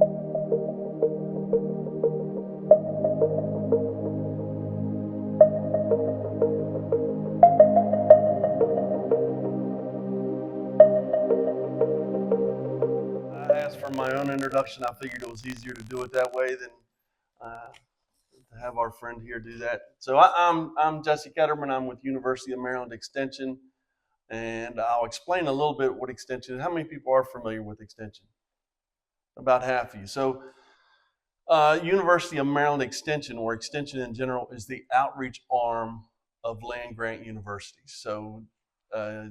I asked for my own introduction. I figured it was easier to do it that way than to have our friend here do that. So I'm Jesse Ketterman. I'm with University of Maryland Extension, and I'll explain a little bit what Extension is. How many people are familiar with Extension? About half of you. So University of Maryland Extension, or Extension in general, is the outreach arm of land grant universities. So uh,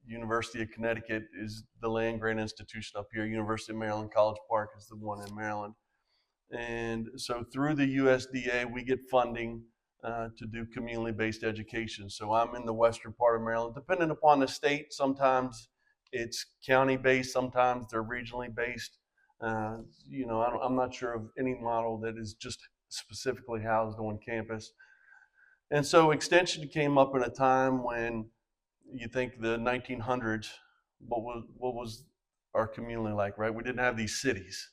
University of Connecticut is the land grant institution up here. University of Maryland College Park is the one in Maryland. And so through the USDA, we get funding to do community-based education. So I'm in the western part of Maryland. Depending upon the state, sometimes it's county-based, sometimes they're regionally based. Uh, I'm not sure of any model that is just specifically housed on campus. And so extension came up in a time when you think the 1900s, what was our community like, right? We didn't have these cities.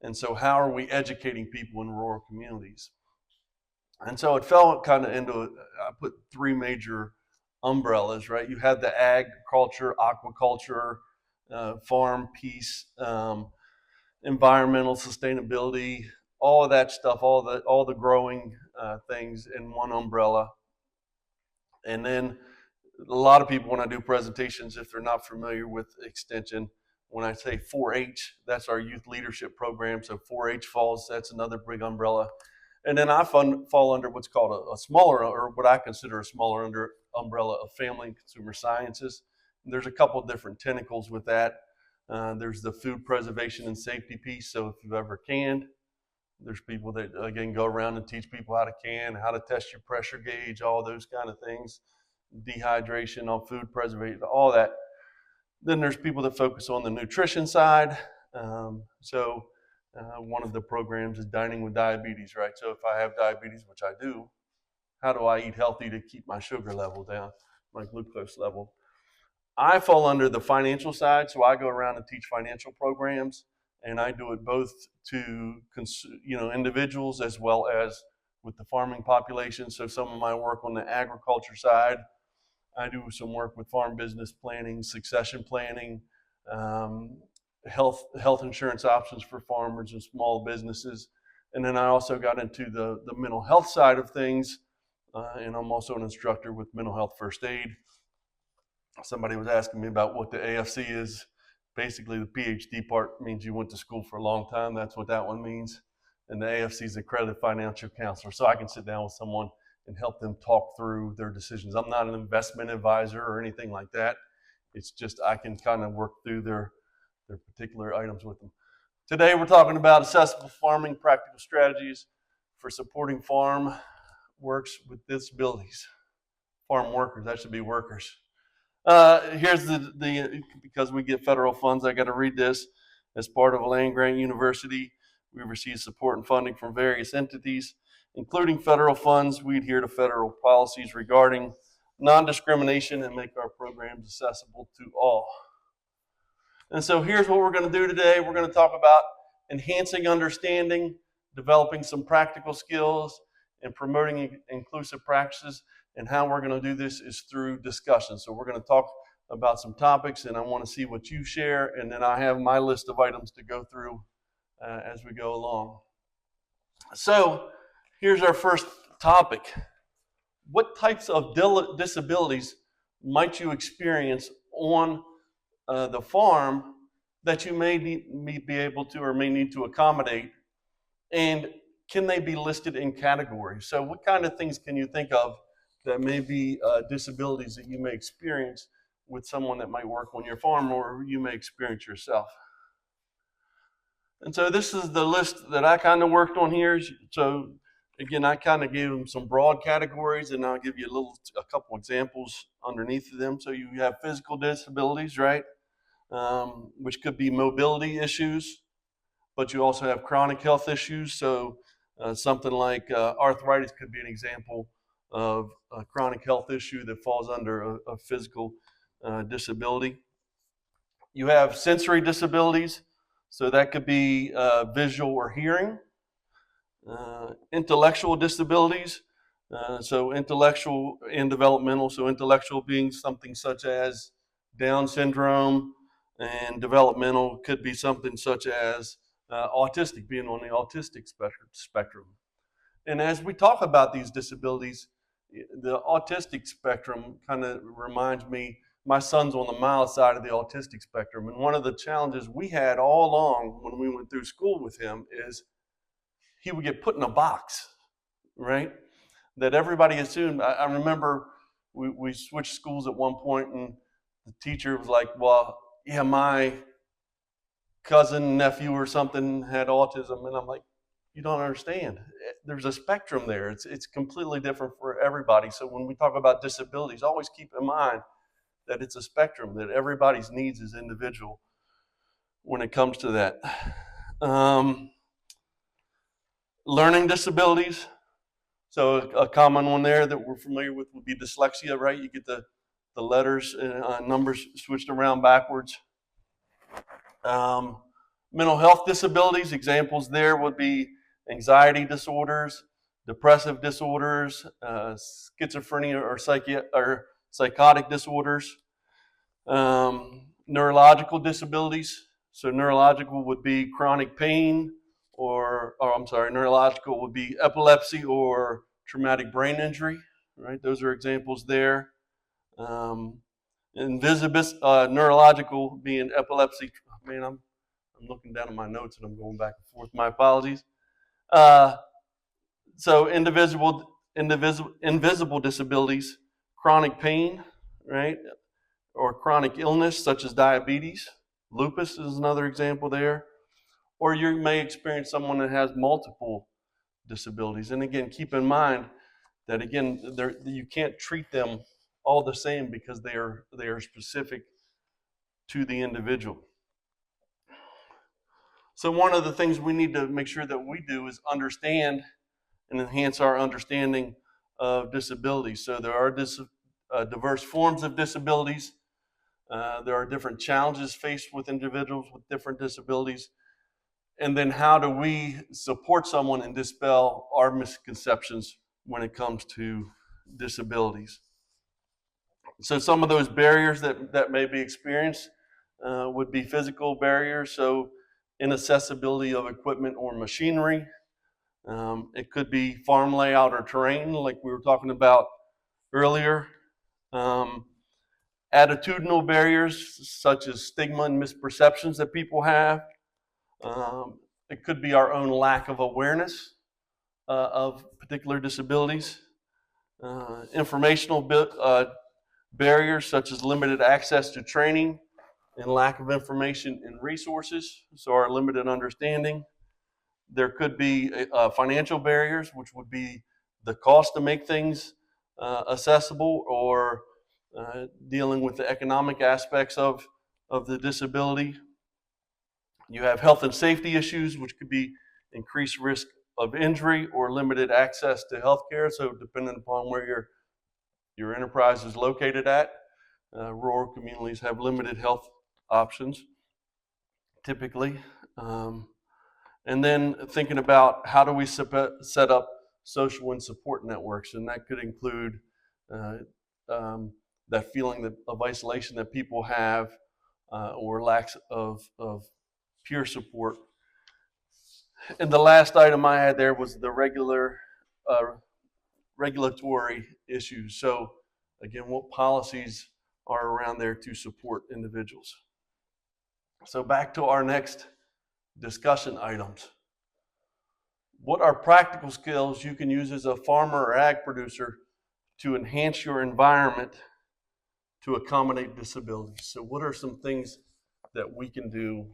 And so how are we educating people in rural communities? And so it fell kind of into, I put three major umbrellas, right? You had the agriculture, aquaculture, farm piece, environmental sustainability, all of that stuff, all the growing things in one umbrella. And then a lot of people, when I do presentations, if they're not familiar with extension, when I say 4-H, that's our youth leadership program. So 4-H falls, that's another big umbrella. And then I fall under what's called a smaller, or what I consider a smaller umbrella of family and consumer sciences. And there's a couple of different tentacles with that. There's the food preservation and safety piece. So if you've ever canned, there's people that, again, go around and teach people how to can, how to test your pressure gauge, all those kind of things, dehydration, on food preservation, all that. Then there's people that focus on the nutrition side. One of the programs is Dining with Diabetes, right? So if I have diabetes, which I do, how do I eat healthy to keep my sugar level down, my glucose level? I fall under the financial side, so I go around and teach financial programs, and I do it both to individuals as well as with the farming population. So some of my work on the agriculture side, I do some work with farm business planning, succession planning, health insurance options for farmers and small businesses. And then I also got into the mental health side of things, and I'm also an instructor with mental health first aid. Somebody was asking me about what the AFC is. Basically, the PhD part means you went to school for a long time. That's what that one means. And the AFC is accredited financial counselor. So I can sit down with someone and help them talk through their decisions. I'm not an investment advisor or anything like that. It's just I can kind of work through their particular items with them. Today we're talking about accessible farming practical strategies for supporting farm works with disabilities. Farm workers, that should be workers. Here's because we get federal funds, I got to read this. As part of a land grant university, we receive support and funding from various entities, including federal funds. We adhere to federal policies regarding non-discrimination and make our programs accessible to all. And so here's what we're going to do today. We're going to talk about enhancing understanding, developing some practical skills, and promoting inclusive practices. And how we're going to do this is through discussion. So we're going to talk about some topics, and I want to see what you share, and then I have my list of items to go through as we go along. So here's our first topic. What types of disabilities might you experience on the farm that you may be able to or may need to accommodate, and can they be listed in categories? So what kind of things can you think of that may be disabilities that you may experience with someone that might work on your farm, or you may experience yourself? And so this is the list that I kind of worked on here. So again, I kind of gave them some broad categories, and I'll give you a couple examples underneath of them. So you have physical disabilities, right? Which could be mobility issues, but you also have chronic health issues. So something like arthritis could be an example of a chronic health issue that falls under a physical disability. You have sensory disabilities. So that could be visual or hearing. Intellectual disabilities, so intellectual and developmental. So intellectual being something such as Down syndrome, and developmental could be something such as autistic, being on the autistic spectrum. And as we talk about these disabilities, the autistic spectrum kind of reminds me, my son's on the mild side of the autistic spectrum. And one of the challenges we had all along when we went through school with him is he would get put in a box, right? That everybody assumed. I remember we switched schools at one point, and the teacher was like, well, yeah, my cousin, nephew, or something had autism. And I'm like, you don't understand. There's a spectrum there. It's completely different for everybody. So when we talk about disabilities, always keep in mind that it's a spectrum, that everybody's needs is individual when it comes to that. Learning disabilities. So a common one there that we're familiar with would be dyslexia, right? You get the letters and numbers switched around backwards. Mental health disabilities, examples there would be anxiety disorders, depressive disorders, schizophrenia or psychotic disorders, neurological disabilities. So neurological would be chronic pain, neurological would be epilepsy or traumatic brain injury, right? Those are examples there. Neurological being epilepsy. Man, I'm looking down at my notes and I'm going back and forth. My apologies. So invisible disabilities, chronic pain, right? Or chronic illness such as diabetes. Lupus is another example there. Or you may experience someone that has multiple disabilities. And again, keep in mind that again, you can't treat them all the same because they are specific to the individual. So one of the things we need to make sure that we do is understand and enhance our understanding of disabilities. So there are diverse forms of disabilities. There are different challenges faced with individuals with different disabilities. And then how do we support someone and dispel our misconceptions when it comes to disabilities? So some of those barriers that may be experienced would be physical barriers, so inaccessibility of equipment or machinery. It could be farm layout or terrain, like we were talking about earlier. Attitudinal barriers, such as stigma and misperceptions that people have. It could be our own lack of awareness of particular disabilities. Informational barriers, such as limited access to training and lack of information and resources, so our limited understanding. There could be financial barriers, which would be the cost to make things accessible, or dealing with the economic aspects of the disability. You have health and safety issues, which could be increased risk of injury or limited access to health care. So depending upon where your enterprise is located at, rural communities have limited health options, typically. And then thinking about how do we set up social and support networks, and that could include that feeling of isolation that people have, or lack of peer support. And the last item I had there was the regulatory issues. So again, what policies are around there to support individuals? So back to our next discussion items. What are practical skills you can use as a farmer or ag producer to enhance your environment to accommodate disabilities? So what are some things that we can do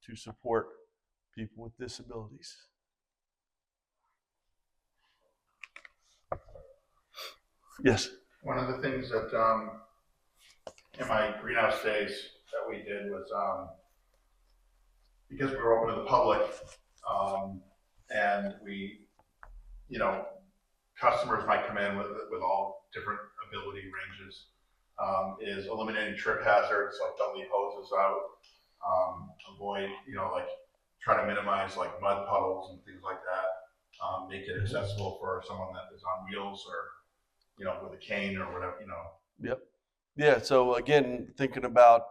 to support people with disabilities? Yes. One of the things that in my greenhouse days that we did was because we were open to the public, and we, customers might come in with all different ability ranges, is eliminating trip hazards, like don't leave hoses out, avoid, like try to minimize like mud puddles and things like that. Make it accessible for someone that is on wheels or, with a cane or whatever. Yep. Yeah. So again, thinking about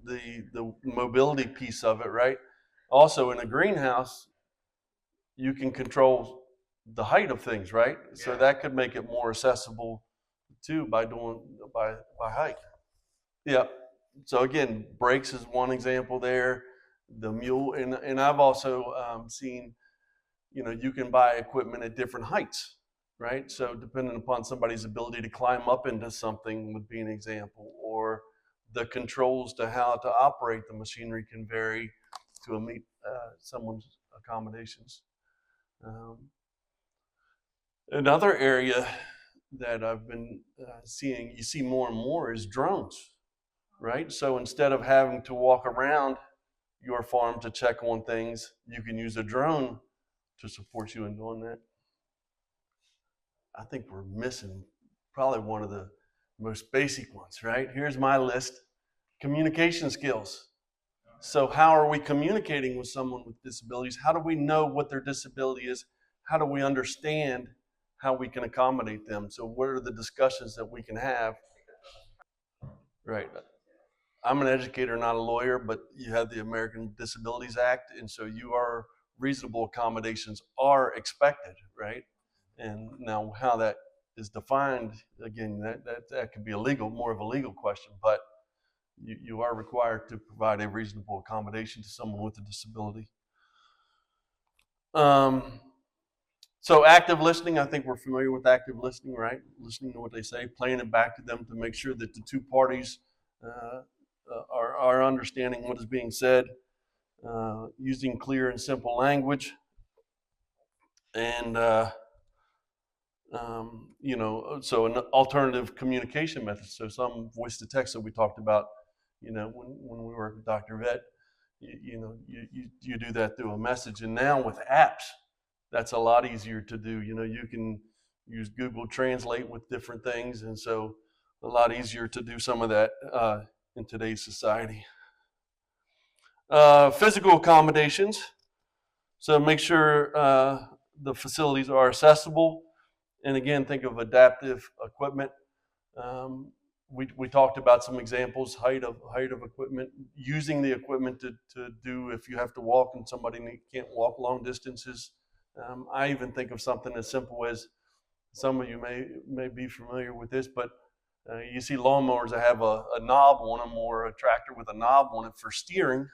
the mobility piece of it, right? Also, in a greenhouse, you can control the height of things, right? So Yeah. that could make it more accessible too by doing by height. Yeah. So again, brakes is one example there. The mule, and I've also seen, you can buy equipment at different heights, right? So depending upon somebody's ability to climb up into something would be an example, or the controls to how to operate the machinery can vary to meet someone's accommodations. Um, Another area that I've been seeing, you see more and more, is drones, right? So instead of having to walk around your farm to check on things, you can use a drone to support you in doing that. I think we're missing probably one of the most basic ones, right? Here's my list: communication skills. So, how are we communicating with someone with disabilities? How do we know what their disability is? How do we understand how we can accommodate them? So, what are the discussions that we can have? Right. I'm an educator, not a lawyer, but you have the American Disabilities Act, and so reasonable accommodations are expected, right? And now how that is defined, again, that could be more of a legal question, but you are required to provide a reasonable accommodation to someone with a disability. So active listening, I think we're familiar with active listening, right? Listening to what they say, playing it back to them to make sure that the two parties are understanding what is being said, using clear and simple language, and so an alternative communication method. So some voice to text that we talked about, when we work with Dr. Vet, you do that through a message. And now with apps, that's a lot easier to do. You can use Google Translate with different things, and so a lot easier to do some of that in today's society. Physical accommodations. So make sure the facilities are accessible. And again, think of adaptive equipment. Um, we talked about some examples: height of equipment, using the equipment to do if you have to walk and somebody can't walk long distances. I even think of something as simple as, some of you may be familiar with this, but you see lawnmowers that have a knob on them, or a tractor with a knob on it for steering,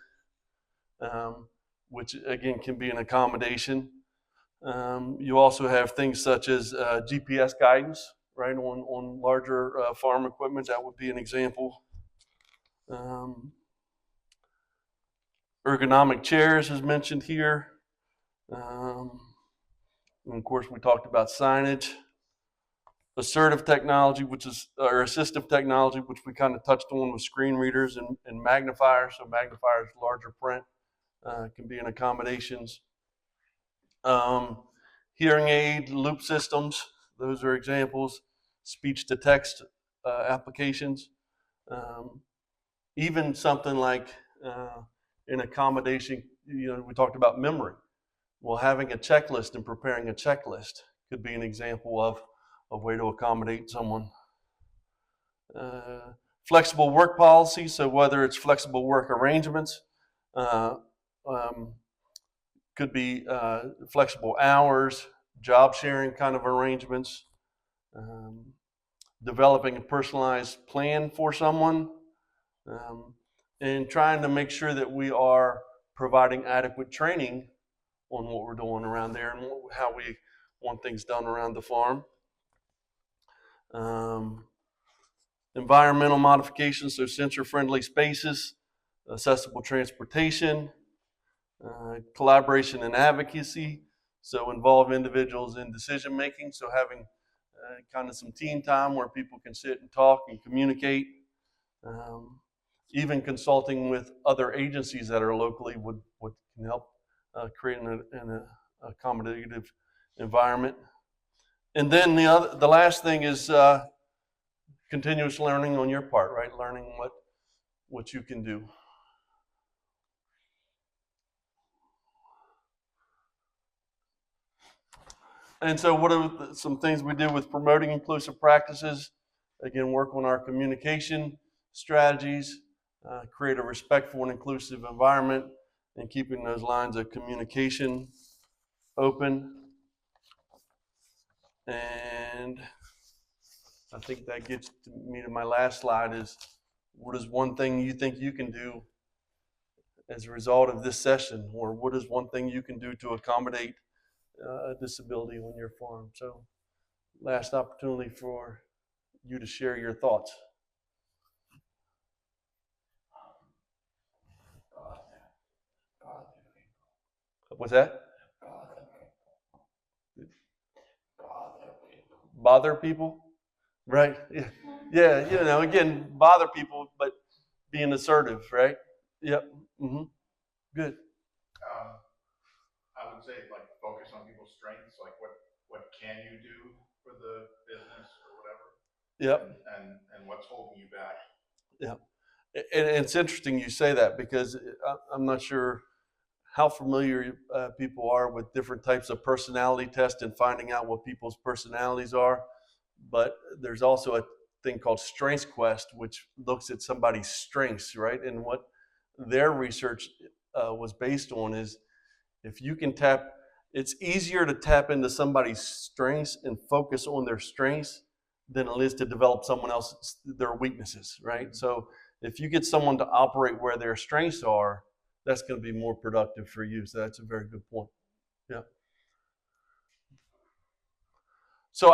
which again can be an accommodation. You also have things such as GPS guidance, right, on larger farm equipment. That would be an example. Ergonomic chairs is mentioned here. And of course, we talked about signage. Assertive technology, or assistive technology, which we kind of touched on with screen readers and magnifiers. So magnifiers, larger print, can be in accommodations. Hearing aid loop systems, those are examples. Speech to text applications. Um, Even something like an accommodation, we talked about memory. Well, having a checklist and preparing a checklist could be an example of a way to accommodate someone. Flexible work policy, so whether it's flexible work arrangements, uh, um, could be flexible hours, job sharing kind of arrangements, um, developing a personalized plan for someone, um, and trying to make sure that we are providing adequate training on what we're doing around there and how we want things done around the farm. Um, Environmental modifications, so sensor-friendly spaces, accessible transportation, collaboration and advocacy, so involve individuals in decision making, so having kind of some team time where people can sit and talk and communicate. Um, Even consulting with other agencies that are locally would can help create an accommodative environment. And then the last thing is continuous learning on your part, right? Learning what you can do. And so what are some things we do with promoting inclusive practices? Again, work on our communication strategies, create a respectful and inclusive environment, and keeping those lines of communication open. And I think that gets me to my last slide is, what is one thing you think you can do as a result of this session? Or what is one thing you can do to accommodate a disability on your farm? So last opportunity for you to share your thoughts. What's that? Bother people? Right. Yeah. Yeah. You know, again, bother people, but being assertive, right? Yep. Mm-hmm. Good. Um, I would say like focus on people's strengths, like what can you do for the business or whatever. Yep. And what's holding you back. Yeah. And it's interesting you say that, because I'm not sure how familiar people are with different types of personality tests and finding out what people's personalities are. But there's also a thing called Strengths Quest, which looks at somebody's strengths, right? And what their research was based on is, if you can tap, it's easier to tap into somebody's strengths and focus on their strengths than it is to develop someone else's their weaknesses, right? So if you get someone to operate where their strengths are, that's going to be more productive for you. So that's a very good point. Yeah. So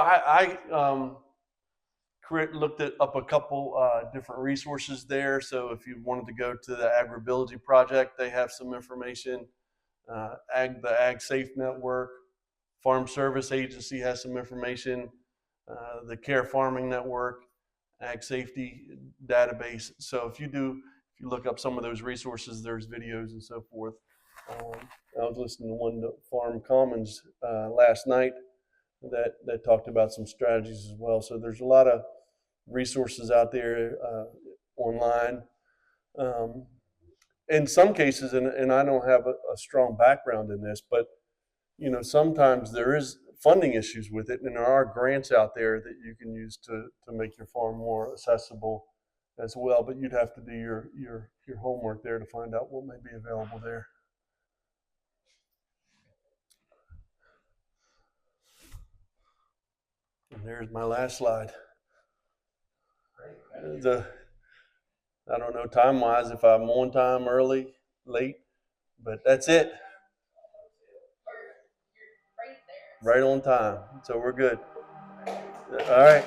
looked up a couple different resources there. So if you wanted to go to the Agribility Project, they have some information. The Ag Safe Network, Farm Service Agency has some information. The Care Farming Network, Ag Safety Database. So if you look up some of those resources, there's videos and so forth. I was listening to one to Farm Commons last night that talked about some strategies as well. So there's a lot of resources out there online. Um, in some cases, and I don't have a strong background in this, but sometimes there is funding issues with it, and there are grants out there that you can use to make your farm more accessible as well. But you'd have to do your homework there to find out what may be available there. And there's my last slide. I don't know time wise if I'm on time, early, late, but that's it. Right on time. So we're good. All right.